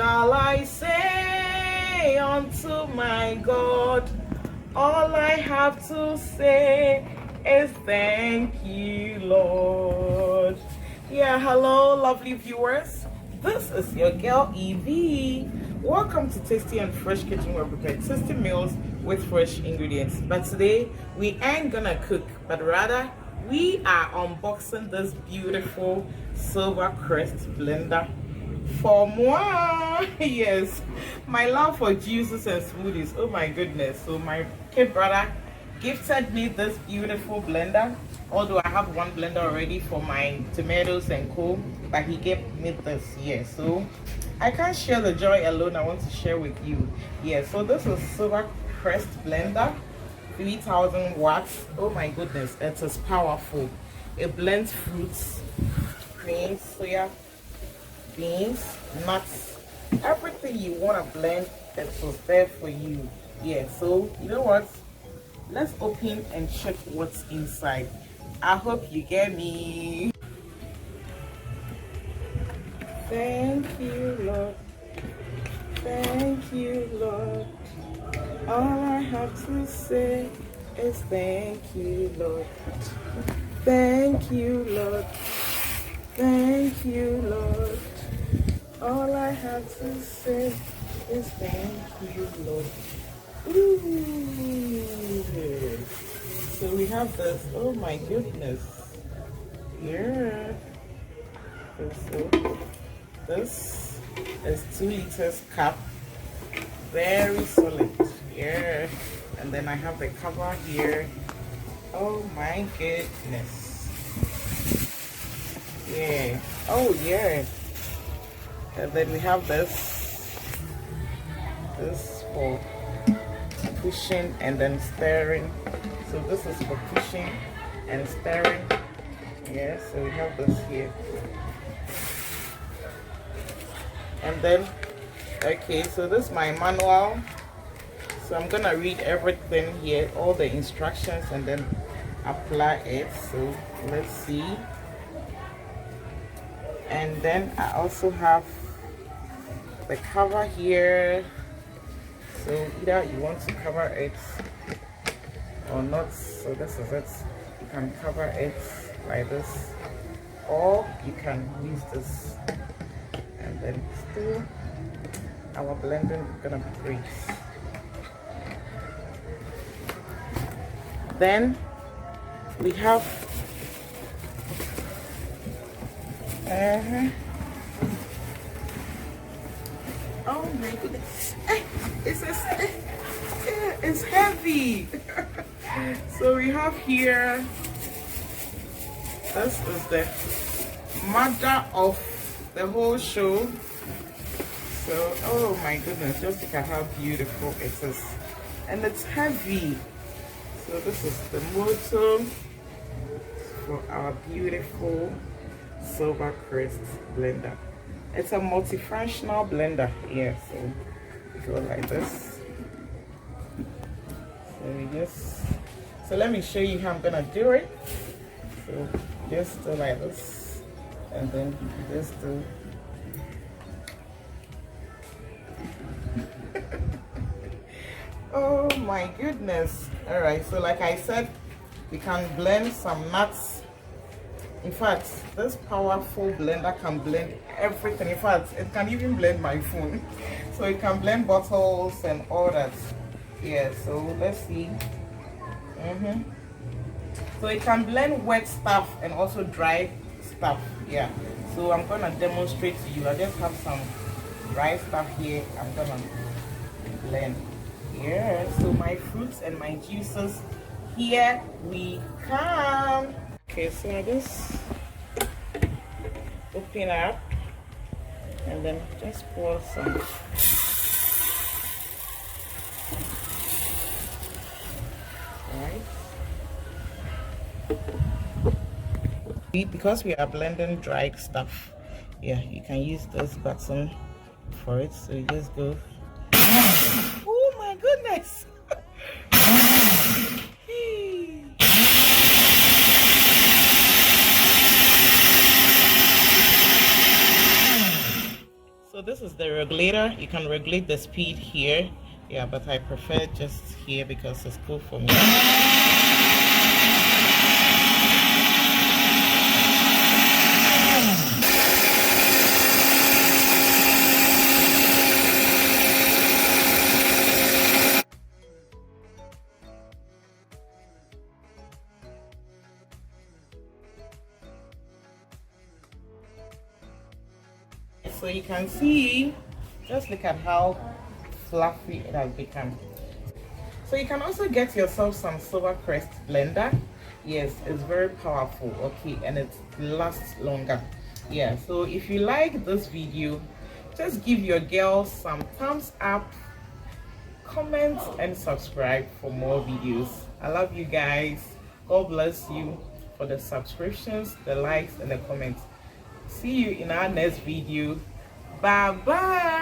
shall I say unto my God? All I have to say is thank you, Lord. Yeah, hello, lovely viewers. This is your girl Evee. Welcome to Tasty and Fresh Kitchen, where we prepare tasty meals with fresh ingredients. But today we ain't gonna cook, but rather we are unboxing this beautiful Silver Crest Blender for moi. Yes, my love for juices and smoothies. Oh my goodness. So my kid brother gifted me this beautiful blender, although I have one blender already for my tomatoes and co, but he gave me this. Yes, so I can't share the joy alone. I want to share with you. Yes, so this is Silver Crest Blender, 3000 watts. Oh my goodness, it is powerful. It blends fruits, creams, soya, beans, nuts, everything you want to blend. It was there for you. Yeah, so you know what, let's open and check what's inside. I hope you get me. Thank you, Lord. Thank you, Lord. All I have to say is thank you, Lord. Thank you, Lord. Thank you, Lord. All I have to say is thank you, Lord. Ooh. So we have this. Oh my goodness. Yeah. So this is 2 liters cup. Very solid. Yeah. And then I have the cover here. Oh my goodness. Yeah. Oh yeah. And then we have this for pushing and then stirring. So this is for pushing and stirring. Yeah, so we have this here. And then, okay, so this is my manual. So I'm gonna read everything here, all the instructions, and then apply it. So let's see. And then I also have the cover here. So either you want to cover it or not. So this is it. You can cover it like this, or you can use this. And then still our blending is gonna be great. Then we have oh my goodness, it's heavy. So we have here, this is the mother of the whole show. So oh my goodness, just look at how beautiful it is, and it's heavy. So this is the motor for our beautiful Silver Crest Blender. It's a multifunctional blender. Yeah, so it goes like this. So let me show you how I'm gonna do it. So just do like this, and then just do oh my goodness. All right, so like I said, we can blend some nuts. In fact, this powerful blender can blend everything. In fact, it can even blend my phone. So it can blend bottles and all that. Yeah, so let's see. So it can blend wet stuff and also dry stuff. Yeah, so I'm gonna demonstrate to you. I just have some dry stuff here. I'm gonna blend. Yeah, so my fruits and my juices, here we come. Okay, so I just open up and then just pour some. Right. Because we are blending dried stuff, yeah, you can use this button for it. So you just go. Oh my goodness. So this is the regulator. You can regulate the speed here. Yeah, but I prefer just here because it's cool for me. So you can see, just look at how fluffy it has become. So you can also get yourself some Silver Crest Blender. Yes, it's very powerful, okay, and it lasts longer. Yeah, so if you like this video, just give your girl some thumbs up, comment and subscribe for more videos. I love you guys. God bless you for the subscriptions, the likes and the comments. See you in our next video. Bye bye.